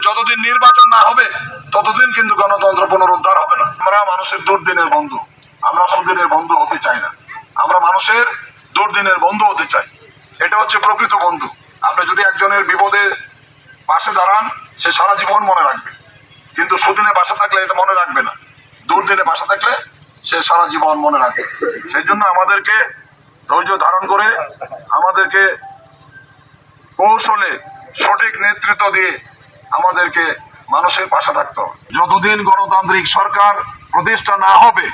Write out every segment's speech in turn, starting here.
যতদিন নির্বাচন না হবে ততদিন কিন্তু গণতন্ত্র পুনরুদ্ধার হবে না। আমরা মানুষের দুর্দিনের বন্ধু, আমরা সুদিনের বন্ধু হতে চাই না। আমরা মানুষের দুর্দিনের বন্ধু হতে চাই, এটা হচ্ছে প্রকৃত বন্ধু। আপনি যদি একজনের বিপদে পাশে দাঁড়ান, সে সারা জীবন মনে রাখবে, কিন্তু সুদিনে পাশে থাকলে এটা মনে রাখবে না। দুর্দিনে পাশে থাকলে সে সারা জীবন মনে রাখবে। সেই জন্য আমাদেরকে ধৈর্য ধারণ করে, আমাদেরকে কৌশলে সঠিক নেতৃত্ব দিয়ে আমাদেরকে মানুষের পাশে থাকতে হবে। যতদিন গণতান্ত্রিক সরকার প্রতিষ্ঠা না হবে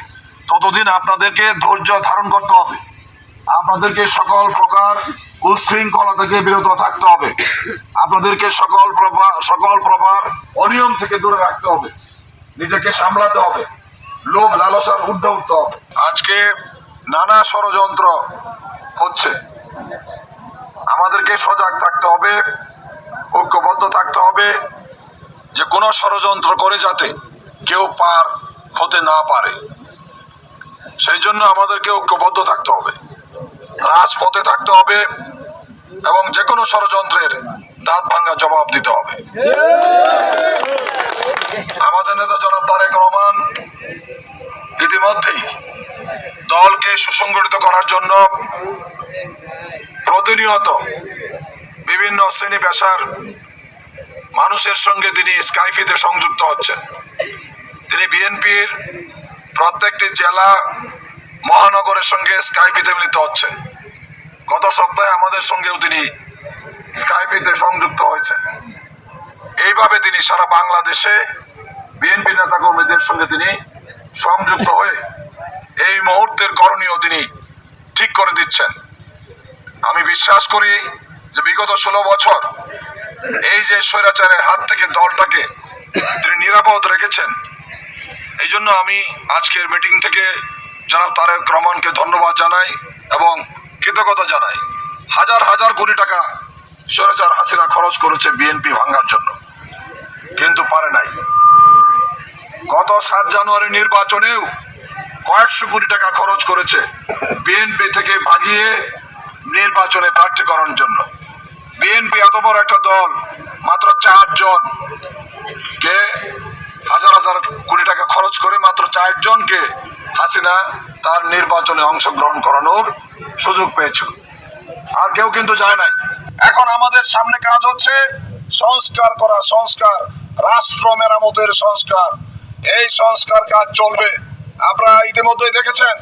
ততদিন আপনাদেরকে ধৈর্য ধারণ করতে হবে। আপনাদেরকে সকল প্রকার উচ্ছৃঙ্খলা থেকে বিরত থাকতে হবে। আপনাদেরকে সকল প্রকার অনিয়ম থেকে দূরে রাখতে হবে। নিজেকে সামলাতে হবে, লোভ লালসার ঊর্ধ্বে উঠতে হবে। আজকে নানা ষড়যন্ত্র হচ্ছে, আমাদেরকে সজাগ থাকতে হবে, ঐক্যবদ্ধ থাকতে হবে, যে কোনো ষড়যন্ত্র করে যাতে কেউ পার হতে না পারে। সেই জন্য আমাদেরকে ঐক্যবদ্ধ থাকতে হবে, রাজপথে থাকতে হবে এবং যে কোনো ষড়যন্ত্রের দাঁত ভাঙ্গা জবাব দিতে হবে। আমাদের নেতা জনাব তারেক রহমান ইতিমধ্যেই দলকে সুসংগঠিত করার জন্য প্রতিনিয়ত বিভিন্ন শ্রেণী পেশার মানুষের সঙ্গে তিনি স্কাইপিতে সংযুক্ত হচ্ছেন। তিনি বিএনপির প্রত্যেকটি জেলা মহানগরের সঙ্গে স্কাইপিতে মিলিত হচ্ছেন। গত সপ্তাহে আমাদের সঙ্গেও তিনি স্কাইপিতে সংযুক্ত হয়েছেন। এইভাবে তিনি সারা বাংলাদেশে বিএনপি নেতাকর্মীদের সঙ্গে তিনি সংযুক্ত হয়ে এই মুহূর্তের করণীয় তিনি ঠিক করে দিচ্ছেন। আমি বিশ্বাস করি যে বিগত 16 বছর এই যে স্বৈরাচারের হাত থেকে দলটাকে তিনি নিরাপদ রেখেছেন, এই জন্য আমি আজকের মিটিং থেকে জনাব তারেক রহমানকে ধন্যবাদ জানাই এবং কৃতজ্ঞতা জানাই। হাজার হাজার কোটি টাকা স্বৈরাচার হাসিনা খরচ করেছে বিএনপি ভাঙার জন্য, কিন্তু পারে নাই। গত 7 জানুয়ারি নির্বাচনেও কয়েকশো কোটি টাকা খরচ করেছে বিএনপি থেকে ভাগিয়ে নির্বাচনে প্রার্থী করার জন্য। বিএনপি এত বড় একটা দল, মাত্র 4 জনকে হাজার হাজার কোটি টাকা খরচ করে মাত্র 4 জনকে হাসিনা তার নির্বাচনে অংশগ্রহণ করানোর সুযোগ পেয়েছিল, আর কেউ কিন্তু যায় নাই। এখন আমাদের সামনে কাজ হচ্ছে সংস্কার করা, সংস্কার, রাষ্ট্র মেরামতের সংস্কার। এই সংস্কার কাজ চলবে। আপনারা ইতিমধ্যেই দেখেছেন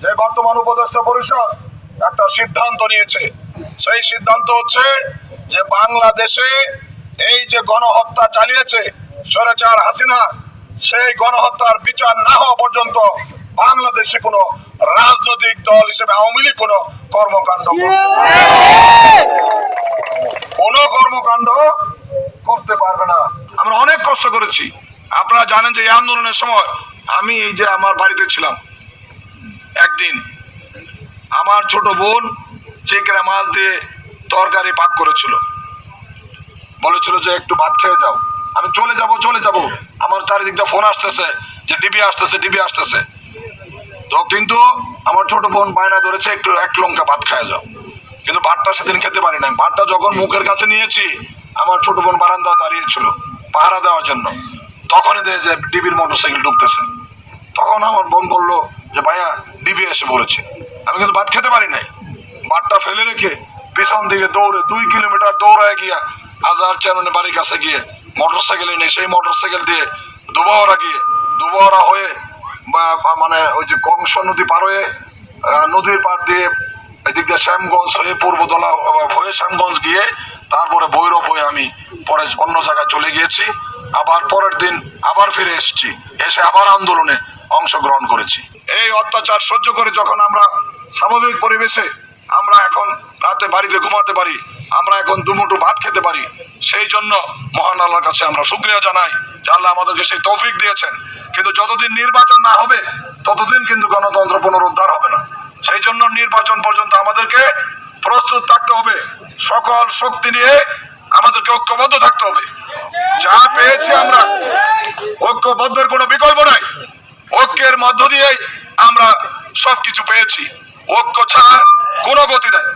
যে বর্তমান উপদেষ্টা পরিষদ একটা সিদ্ধান্ত নিয়েছে। সেই সিদ্ধান্ত হচ্ছে যে বাংলাদেশে এই যে গণহত্যা চালিয়েছে স্বৈরাচার হাসিনা, সেই গণহত্যার বিচার না হওয়া পর্যন্ত বাংলাদেশে কোনো রাজনৈতিক দল হিসেবে আওয়ামী লীগ কোনো কর্মকাণ্ড করতে পারবে না। আমরা অনেক কষ্ট করেছি। আপনারা জানেন যে এই আন্দোলনের সময় আমি এই যে আমার বাড়িতে ছিলাম। একদিন আমার ছোট বোন চিংড়ি মাছ দিয়ে তরকারি পাক করেছিল, বলেছিল যে একটু ভাত খেয়ে যাও। আমি চলে যাব, আমার চারিদিকটা ফোন আসতেছে যে ডিবি আসতেছে। তো কিন্তু আমার ছোট বোন বায়না ধরেছে একটু 1 লঙ্কা ভাত খেয়ে যাও, কিন্তু ভাতটা সেদিন খেতে পারি নাই। ভাতটা যখন মুখের কাছে নিয়েছি, আমার ছোট বোন বারান্দা দাঁড়িয়েছিল পাহারা দেওয়ার জন্য। তখনই দেখে যে ডিবির মোটরসাইকেল ঢুকতেছে। তখন আমার বোন বললো যে ভাইয়া ডিবি এসে পড়েছে। আমি কিন্তু ভাত খেতে পারি নাই। ভাতটা ফেলে রেখে পিছন দিকে দৌড়ে 2 কিলোমিটার দৌড়ায় গিয়া আজার চেয়ারম্যানের বাড়ির কাছে গিয়ে মোটরসাইকেল এনে সেই মোটরসাইকেল দিয়ে দুবাওয়ারা হয়ে মানে ওই যে কংস নদী পার হয়ে নদীর পার দিয়ে এদিক দিয়ে শ্যামগঞ্জ হয়ে পূর্বদলা হয়ে শ্যামগঞ্জ গিয়ে তারপরে ভৈরব হয়ে আমি পরে অন্য জায়গায় চলে গিয়েছি। আবার পরের দিন আবার ফিরে এসে আবার আন্দোলনে অংশগ্রহণ করেছি। এই অত্যাচার সহ্য করে যখন আমরা স্বাভাবিক পরিবেশে আমরা এখন রাতে বাড়িতে ঘুমাতে পারি, আমরা এখন দুমুঠো ভাত খেতে পারি, সেই জন্য মহান আল্লাহর কাছে আমরা শুকরিয়া জানাই যে আল্লাহ আমাদেরকে সেই তৌফিক দিয়েছেন। কিন্তু যতদিন নির্বাচন না হবে ততদিন কিন্তু গণতন্ত্র পুনরুদ্ধার হবে না। সেই জন্য নির্বাচন পর্যন্ত আমাদেরকে প্রস্তুত থাকতে হবে, সকল শক্তি নিয়ে আমাদেরকে ঐক্যবদ্ধ থাকতে হবে। যা পেয়েছি আমরা, ঐক্যবদ্ধের কোনো বিকল্প নাই। ঐক্যের মধ্য দিয়েই আমরা সবকিছু পেয়েছি। ঐক্য ছাড়া কোনো গতি নাই।